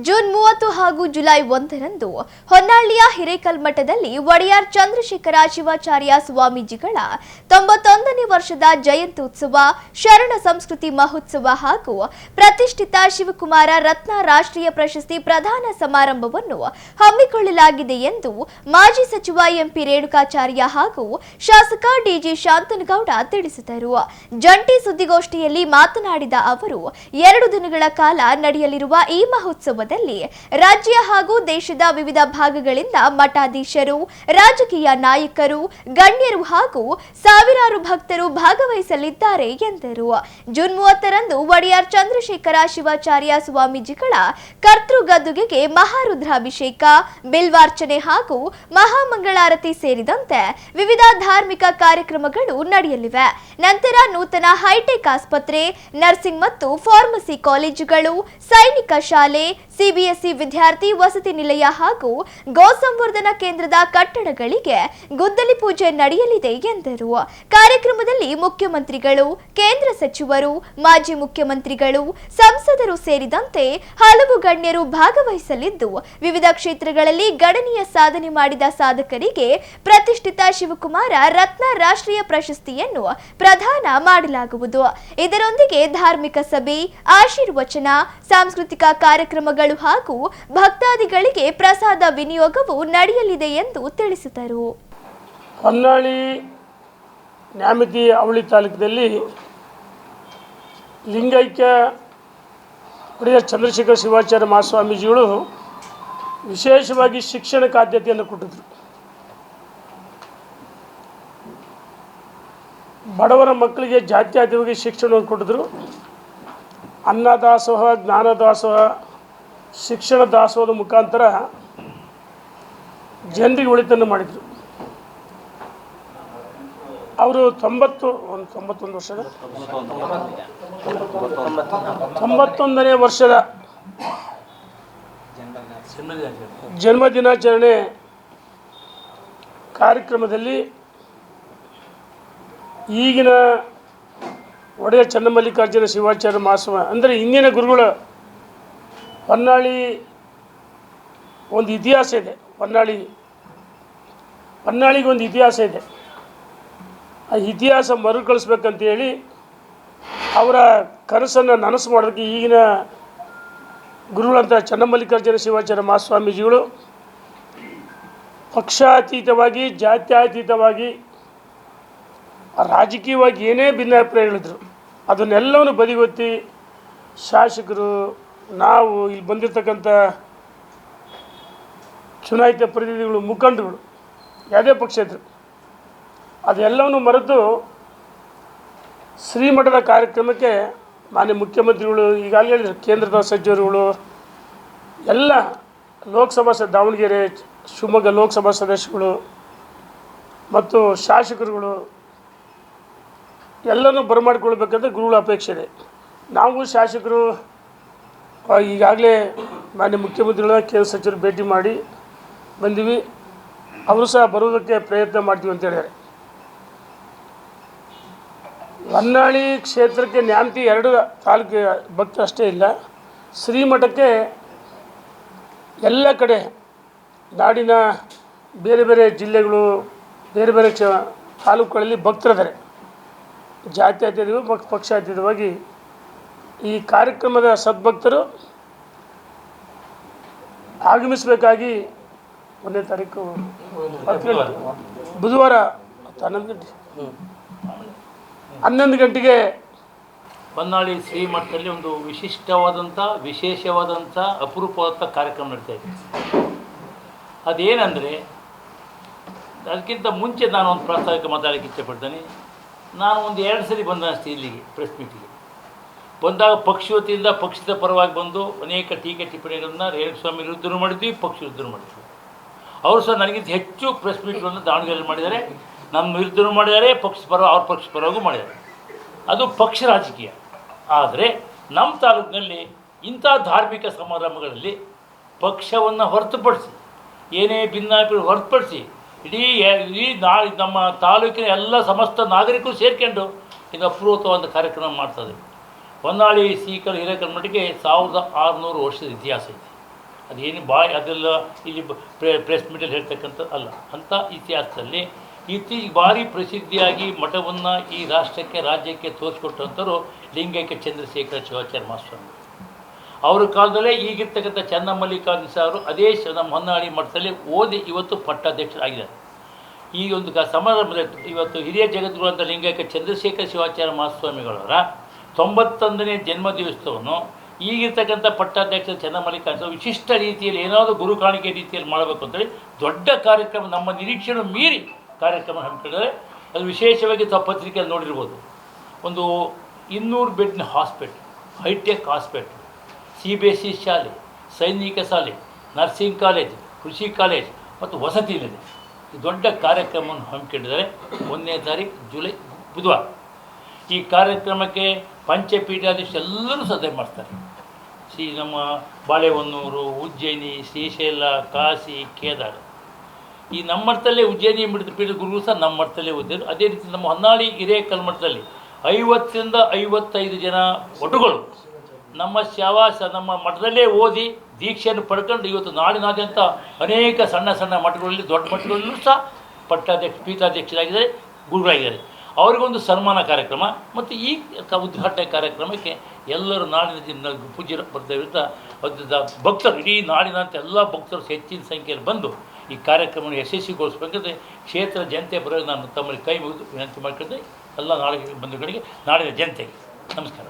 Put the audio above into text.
June 30 ಹಾಗೂ July 1ರಂದು ಹೊನ್ನಾಳಿಯ ಹಿರೇಕಲ್ಮಠದಲ್ಲಿ Wadiyar Chandrashekhara Shivacharya ಸ್ವಾಮೀಜಿಗಳ 91ನೇ ವರ್ಷದ ಜಯಂತ್ಯುತ್ಸವ, ಶರಣ ಸಂಸ್ಕೃತಿ ಮಹೋತ್ಸವ ಹಾಗೂ ಪ್ರತಿಷ್ಠಿತ ಶಿವಕುಮಾರ ರತ್ನ ರಾಷ್ಟ್ರೀಯ ಪ್ರಶಸ್ತಿ ಪ್ರದಾನ ಸಮಾರಂಭವನ್ನು ಹಮ್ಮಿಕೊಳ್ಳಲಾಗಿದೆ ಎಂದು ಮಾಜಿ ಸಚಿವ ಎಂಪಿ ರೇಣುಕಾಚಾರ್ಯ ಹಾಗೂ ಶಾಸಕ ಡಿಜಿ ಶಾಂತನಗೌಡ ತಿಳಿಸಿದರು. ಜಂಟಿ ಸುದ್ದಿಗೋಷ್ಠಿಯಲ್ಲಿ ಮಾತನಾಡಿದ ಅವರು 2 ದಿನಗಳ ಕಾಲ ನಡೆಯಲಿರುವ ಈ ಮಹೋತ್ಸವದಲ್ಲಿ ರಾಜ್ಯ ಹಾಗೂ ದೇಶದ ವಿವಿಧ ಭಾಗಗಳಿಂದ ಮಠಾಧೀಶರು, ರಾಜಕೀಯ ನಾಯಕರು, ಗಣ್ಯರು ಹಾಗೂ ಸಾವಿರಾರು ಭಕ್ತರು ಭಾಗವಹಿಸಲಿದ್ದಾರೆ ಎಂದರು. ಜೂನ್ 30ರಂದು ಒಡೆಯರ್ ಚಂದ್ರಶೇಖರ ಶಿವಾಚಾರ್ಯ ಸ್ವಾಮೀಜಿಗಳ ಕರ್ತೃಗದ್ದುಗೆಗೆ ಮಹಾರುದ್ರಾಭಿಷೇಕ, ಬಿಲ್ವಾರ್ಚನೆ ಹಾಗೂ ಮಹಾಮಂಗಳಾರತಿ ಸೇರಿದಂತೆ ವಿವಿಧ ಧಾರ್ಮಿಕ ಕಾರ್ಯಕ್ರಮಗಳು ನಡೆಯಲಿವೆ. ನಂತರ ನೂತನ ಹೈಟೆಕ್ ಆಸ್ಪತ್ರೆ, ನರ್ಸಿಂಗ್ ಮತ್ತು ಫಾರ್ಮಸಿ ಕಾಲೇಜುಗಳು, ಸೈನಿಕ ಶಾಲೆ, ಸಿಬಿಎಸ್ಇ ವಿದ್ಯಾರ್ಥಿ ವಸತಿ ನಿಲಯ ಹಾಗೂ ಗೋ ಸಂವರ್ಧನಾ ಕೇಂದ್ರದ ಕಟ್ಟಡಗಳಿಗೆ ಗುದ್ದಲಿ ಪೂಜೆ ನಡೆಯಲಿದೆ ಎಂದರು. ಕಾರ್ಯಕ್ರಮದಲ್ಲಿ ಮುಖ್ಯಮಂತ್ರಿಗಳು, ಕೇಂದ್ರ ಸಚಿವರು, ಮಾಜಿ ಮುಖ್ಯಮಂತ್ರಿಗಳು, ಸಂಸದರು ಸೇರಿದಂತೆ ಹಲವು ಗಣ್ಯರು ಭಾಗವಹಿಸಲಿದ್ದು, ವಿವಿಧ ಕ್ಷೇತ್ರಗಳಲ್ಲಿ ಗಣನೀಯ ಸಾಧನೆ ಮಾಡಿದ ಸಾಧಕರಿಗೆ ಪ್ರತಿಷ್ಠಿತ ಶಿವಕುಮಾರ ರತ್ನ ರಾಷ್ಟ್ರೀಯ ಪ್ರಶಸ್ತಿಯನ್ನು ಪ್ರದಾನ ಮಾಡಲಾಗುವುದು. ಇದರೊಂದಿಗೆ ಧಾರ್ಮಿಕ ಸಭೆ, ಆಶೀರ್ವಚನ, ಸಾಂಸ್ಕೃತಿಕ ಕಾರ್ಯಕ್ರಮಗಳು ಹಾಗೂ ಭಕ್ತಾದಿಗಳಿಗೆ ಪ್ರಸಾದ ವಿನಿಯೋಗವು ನಡೆಯಲಿದೆ ಎಂದು ತಿಳಿಸಿದರು. ಹೊನ್ನಾಳಿ ನ್ಯಾಮತಿ ಅವಳಿ ತಾಲೂಕಿನಲ್ಲಿ ಲಿಂಗೈಕ್ಯ ಒಡೆಯರ್ ಚಂದ್ರಶೇಖರ ಶಿವಾಚಾರ್ಯ ಮಹಾಸ್ವಾಮೀಜಿಗಳು ವಿಶೇಷವಾಗಿ ಶಿಕ್ಷಣಕ್ಕೆ ಆದ್ಯತೆಯನ್ನು ಕೊಟ್ಟಿದ್ದರು. ಬಡವರ ಮಕ್ಕಳಿಗೆ ಜಾತ್ಯತೀತವಾಗಿ ಶಿಕ್ಷಣವನ್ನು ಕೊಟ್ಟಿದ್ರು. ಅನ್ನದಾಸೋಹ, ಜ್ಞಾನದಾಸೋಹ, ಶಿಕ್ಷಣ ದಾಸೋಹದ ಮುಖಾಂತರ ಜನರಿಗೆ ಒಳಿತನ್ನು ಮಾಡಿದರು. ಅವರು 91ನೇ ವರ್ಷದ ಜನ್ಮ ದಿನಾಚರಣೆ ಕಾರ್ಯಕ್ರಮದಲ್ಲಿ ಈಗಿನ ಒಡೆಯರ್ ಚನ್ನಮಲ್ಲಿಕಾರ್ಜುನ ಶಿವಾಚಾರ್ಯ ಮಹಾಸ್ವಾಮಿ ಅಂದರೆ ಇಂದಿನ ಗುರುಗಳು ಹೊನ್ನಾಳಿ ಒಂದು ಇತಿಹಾಸ ಇದೆ. ಹೊನ್ನಾಳಿಗೆ ಒಂದು ಇತಿಹಾಸ ಇದೆ. ಆ ಇತಿಹಾಸ ಮರುಕಳಿಸ್ಬೇಕಂತೇಳಿ ಅವರ ಕನಸನ್ನು ನನಸು ಮಾಡೋದಕ್ಕೆ ಈಗಿನ ಗುರುಗಳಂತ ಚನ್ನಮಲ್ಲಿಕಾರ್ಜುನ ಶಿವಾಚಾರ್ಯ ಮಹಾಸ್ವಾಮೀಜಿಗಳು ಪಕ್ಷಾತೀತವಾಗಿ, ಜಾತ್ಯತೀತವಾಗಿ, ರಾಜಕೀಯವಾಗಿ ಏನೇ ಭಿನ್ನಾಭಿಪ್ರಾಯಗಳಿದ್ರು ಅದನ್ನೆಲ್ಲವನ್ನು ಬದಿಗೊತ್ತಿ ಶಾಸಕರು, ನಾವು ಇಲ್ಲಿ ಬಂದಿರತಕ್ಕಂಥ ಚುನಾಯಿತ ಪ್ರತಿನಿಧಿಗಳು, ಮುಖಂಡರುಗಳು, ಯಾವುದೇ ಪಕ್ಷ ಇದ್ದರು ಅದೆಲ್ಲವನ್ನು ಮರೆತು ಶ್ರೀಮಠದ ಕಾರ್ಯಕ್ರಮಕ್ಕೆ ಮಾನ್ಯ ಮುಖ್ಯಮಂತ್ರಿಗಳು, ಈಗಾಗಲೇ ಹೇಳಿದ್ರು, ಕೇಂದ್ರದ ಸಚಿವರುಗಳು, ಎಲ್ಲ ಲೋಕಸಭಾ ದಾವಣಗೆರೆ, ಶಿವಮೊಗ್ಗ ಲೋಕಸಭಾ ಸದಸ್ಯಗಳು ಮತ್ತು ಶಾಸಕರುಗಳು ಎಲ್ಲನೂ ಬರಮಾಡಿಕೊಳ್ಬೇಕಂತ ಗುರುಗಳ ಅಪೇಕ್ಷೆ ಇದೆ. ನಾವು ಶಾಸಕರು ಈಗಾಗಲೇ ಮಾನ್ಯ ಮುಖ್ಯಮಂತ್ರಿಗಳ, ಕೇಂದ್ರ ಸಚಿವರು ಭೇಟಿ ಮಾಡಿ ಬಂದೀವಿ. ಅವರು ಸಹ ಬರುವುದಕ್ಕೆ ಪ್ರಯತ್ನ ಮಾಡ್ತೀವಿ ಅಂತ ಹೇಳಿದ್ದಾರೆ. ಹೊನ್ನಾಳಿ ಕ್ಷೇತ್ರಕ್ಕೆ ನ್ಯಾಮತಿ 2 ತಾಲೂಕು ಭಕ್ತರು ಅಷ್ಟೇ ಇಲ್ಲ, ಶ್ರೀಮಠಕ್ಕೆ ಎಲ್ಲ ಕಡೆ ನಾಡಿನ ಬೇರೆ ಬೇರೆ ಜಿಲ್ಲೆಗಳು, ಬೇರೆ ಬೇರೆ ತಾಲೂಕುಗಳಲ್ಲಿ ಭಕ್ತರಿದ್ದಾರೆ. ಜಾತ್ಯತೀತವಾಗಿ ಮತ್ತು ಪಕ್ಷಾತೀತವಾಗಿ ಈ ಕಾರ್ಯಕ್ರಮದ ಸದ್ಭಕ್ತರು ಆಗಮಿಸಬೇಕಾಗಿ 1ನೇ ತಾರೀಕು ಬುಧವಾರ 11 ಗಂಟೆಗೆ ಹೊನ್ನಾಳಿ ಶ್ರೀಮಠದಲ್ಲಿ ಒಂದು ವಿಶೇಷವಾದಂಥ ಅಪರೂಪವಾದಂಥ ಕಾರ್ಯಕ್ರಮ ನಡೀತಾ ಇದೆ. ಅದೇನೆಂದರೆ, ಅದಕ್ಕಿಂತ ಮುಂಚೆ ನಾನು ಒಂದು ಪ್ರಾಸ್ತಾವಿಕ ಮಾತಾಡೋಕ್ಕೆ ಇಷ್ಟಪಡ್ತೇನೆ. ನಾನು ಒಂದು 2 ಸರಿ ಬಂದ ಅಷ್ಟೇ ಇಲ್ಲಿಗೆ ಪ್ರೆಸ್ ಮೀಟಿಗೆ ಬಂದಾಗ ಪಕ್ಷ ವತಿಯಿಂದ ಪಕ್ಷದ ಪರವಾಗಿ ಬಂದು ಅನೇಕ ಟೀಕೆ ಟಿಪ್ಪಣಿಗಳನ್ನು ರೇಣುಸ್ವಾಮಿ ವಿರುದ್ಧನೂ ಮಾಡಿದ್ವಿ, ಪಕ್ಷ ವಿರುದ್ಧನೂ ಮಾಡಿದ್ವಿ. ಅವರು ಸಹ ನನಗಿಂತ ಹೆಚ್ಚು ಪ್ರೆಸ್ ಮೀಟ್ಗಳನ್ನು ದಾವಣಗೆರೆಯಲ್ಲಿ ಮಾಡಿದ್ದಾರೆ, ನಮ್ಮ ವಿರುದ್ಧನೂ ಮಾಡಿದ್ದಾರೆ, ಅವ್ರ ಪಕ್ಷ ಪರವಾಗೂ ಮಾಡಿದ್ದಾರೆ. ಅದು ಪಕ್ಷ ರಾಜಕೀಯ. ಆದರೆ ನಮ್ಮ ತಾಲೂಕಿನಲ್ಲಿ ಇಂಥ ಧಾರ್ಮಿಕ ಸಮಾರಂಭಗಳಲ್ಲಿ ಪಕ್ಷವನ್ನು ಹೊರತುಪಡಿಸಿ, ಏನೇ ಭಿನ್ನಾಭಿಪ್ರಾಯ ಹೊರತುಪಡಿಸಿ ಇಡೀ ನಮ್ಮ ತಾಲೂಕಿನ ಎಲ್ಲ ಸಮಸ್ತ ನಾಗರಿಕರು ಸೇರ್ಕೊಂಡು ಇದು ಅಪೂರ್ವವಾದ ಕಾರ್ಯಕ್ರಮ ಮಾಡ್ತದೆ. ಹೊನ್ನಾಳಿ ಹಿರೇಕಲ್ಮಠಕ್ಕೆ 1600 ವರ್ಷದ ಇತಿಹಾಸ ಇದೆ. ಅದೇನು ಅದೆಲ್ಲ ಇಲ್ಲಿ ಪ್ರೆಸ್ ಮೀಟಲ್ಲಿ ಹೇಳ್ತಕ್ಕಂಥ ಅಲ್ಲ. ಅಂಥ ಇತಿಹಾಸದಲ್ಲಿ ಇತ್ತೀಚೆಗೆ ಭಾರಿ ಪ್ರಸಿದ್ಧಿಯಾಗಿ ಮಠವನ್ನು ಈ ರಾಷ್ಟ್ರಕ್ಕೆ ರಾಜ್ಯಕ್ಕೆ ತೋರಿಸ್ಕೊಟ್ಟಂಥವ್ರು ಲಿಂಗೈಕ್ಯ ಚಂದ್ರಶೇಖರ ಶಿವಾಚಾರ್ಯ ಮಹಾಸ್ವಾಮಿ. ಅವ್ರ ಕಾಲದಲ್ಲೇ ಈಗಿರ್ತಕ್ಕಂಥ ಚನ್ನಮಲ್ಲಿಕಾರ್ಜುನ ಅವರು ಅದೇ ನಮ್ಮ ಹೊನ್ನಾಳಿ ಮಠದಲ್ಲಿ ಓದಿ ಇವತ್ತು ಪಟ್ಟಾಧ್ಯಕ್ಷರಾಗಿದ್ದಾರೆ. ಈ ಒಂದು ಸಮಾರಂಭದಲ್ಲಿ ಇವತ್ತು ಹಿರಿಯ ಜಗದ್ಗುರು ಅಂತ ಲಿಂಗೈಕ್ಯ ಚಂದ್ರಶೇಖರ ಶಿವಾಚಾರ್ಯ ಮಹಾಸ್ವಾಮಿಗಳವರ 91ನೇ ಜನ್ಮ ದಿವಸವನ್ನು ಈಗಿರ್ತಕ್ಕಂಥ ಪಟ್ಟಾಧ್ಯಕ್ಷ ಚನ್ನಮಲ್ಲಿಕಾರ್ಜುನ ವಿಶಿಷ್ಟ ರೀತಿಯಲ್ಲಿ ಏನಾದರೂ ಗುರು ಕಾಣಿಕೆ ರೀತಿಯಲ್ಲಿ ಮಾಡಬೇಕು ಅಂತೇಳಿ ದೊಡ್ಡ ಕಾರ್ಯಕ್ರಮ, ನಮ್ಮ ನಿರೀಕ್ಷೆಯನ್ನು ಮೀರಿ ಕಾರ್ಯಕ್ರಮ ಹಮ್ಮಿಕೊಂಡಿದ್ದಾರೆ. ಅದು ವಿಶೇಷವಾಗಿ ತಾವು ಪತ್ರಿಕೆಯಲ್ಲಿ ನೋಡಿರ್ಬೋದು. ಒಂದು 200 ಬೆಡ್ನ ಹಾಸ್ಪಿಟ್ಲ್, ಹೈಟೆಕ್ ಹಾಸ್ಪಿಟ್ಲ್, CBSE ಶಾಲೆ, ಸೈನಿಕ ಶಾಲೆ, ನರ್ಸಿಂಗ್ ಕಾಲೇಜ್, ಕೃಷಿ ಕಾಲೇಜ್ ಮತ್ತು ವಸತಿ ಇದೆ. ಈ ದೊಡ್ಡ ಕಾರ್ಯಕ್ರಮವನ್ನು ಹಮ್ಮಿಕೊಂಡಿದ್ದಾರೆ. 1ನೇ ತಾರೀಕು ಜುಲೈ ಬುಧವಾರ. ಈ ಕಾರ್ಯಕ್ರಮಕ್ಕೆ ಪಂಚಪೀಠಾಧೀಶರು ಎಲ್ಲರೂ ಸದ್ಯ ಮಾಡ್ತಾರೆ. ನಮ್ಮ ಬಾಳೆಹೊನ್ನೂರು, ಉಜ್ಜಯಿನಿ, ಶ್ರೀಶೈಲ, ಕಾಶಿ, ಕೇದಾರ. ಈ ನಮ್ಮ ಮಠದಲ್ಲೇ ಉಜ್ಜಯಿನಿ ಪೀಠ ಗುರುಗಳು ಸಹ ನಮ್ಮ ಮಠದಲ್ಲೇ ಓದಿದ್ರು. ಅದೇ ರೀತಿ ನಮ್ಮ ಹೊನ್ನಾಳಿ ಹಿರೇಕಲ್ಮಠದಲ್ಲಿ 50ರಿಂದ 55 ಜನ ಒಟುಗಳು ನಮ್ಮ ಮಠದಲ್ಲೇ ಓದಿ ದೀಕ್ಷೆಯನ್ನು ಪಡ್ಕೊಂಡು ಇವತ್ತು ನಾಡಿನಾದ್ಯಂತ ಅನೇಕ ಸಣ್ಣ ಸಣ್ಣ ಮಠಗಳಲ್ಲಿ, ದೊಡ್ಡ ಮಠಗಳಲ್ಲೂ ಸಹ ಪೀಠಾಧ್ಯಕ್ಷರಾಗಿದ್ದಾರೆ, ಗುರುಗಳಾಗಿದ್ದಾರೆ. ಅವರಿಗೊಂದು ಸನ್ಮಾನ ಕಾರ್ಯಕ್ರಮ ಮತ್ತು ಈ ಉದ್ಘಾಟನೆ ಕಾರ್ಯಕ್ರಮಕ್ಕೆ ಎಲ್ಲರೂ ನಾಡಿನ ಪೂಜ್ಯರು ಬರ್ತಾ ಭಕ್ತರು, ಇಡೀ ನಾಡಿನಂತ ಎಲ್ಲ ಭಕ್ತರು ಹೆಚ್ಚಿನ ಸಂಖ್ಯೆಯಲ್ಲಿ ಬಂದು ಈ ಕಾರ್ಯಕ್ರಮವನ್ನು ಯಶಸ್ವಿಗೊಳಿಸಬೇಕಂದ್ರೆ ಕ್ಷೇತ್ರ ಜನತೆ ಬರೋದು ನಾನು ತಮ್ಮಲ್ಲಿ ಕೈ ಮುಗಿದು ವಿನಂತಿ ಮಾಡ್ಕೊಂಡೆ ಎಲ್ಲ ನಾಡಿನ ಬಂಧುಗಳಿಗೆ, ನಾಡಿನ ಜನತೆಗೆ ನಮಸ್ಕಾರ.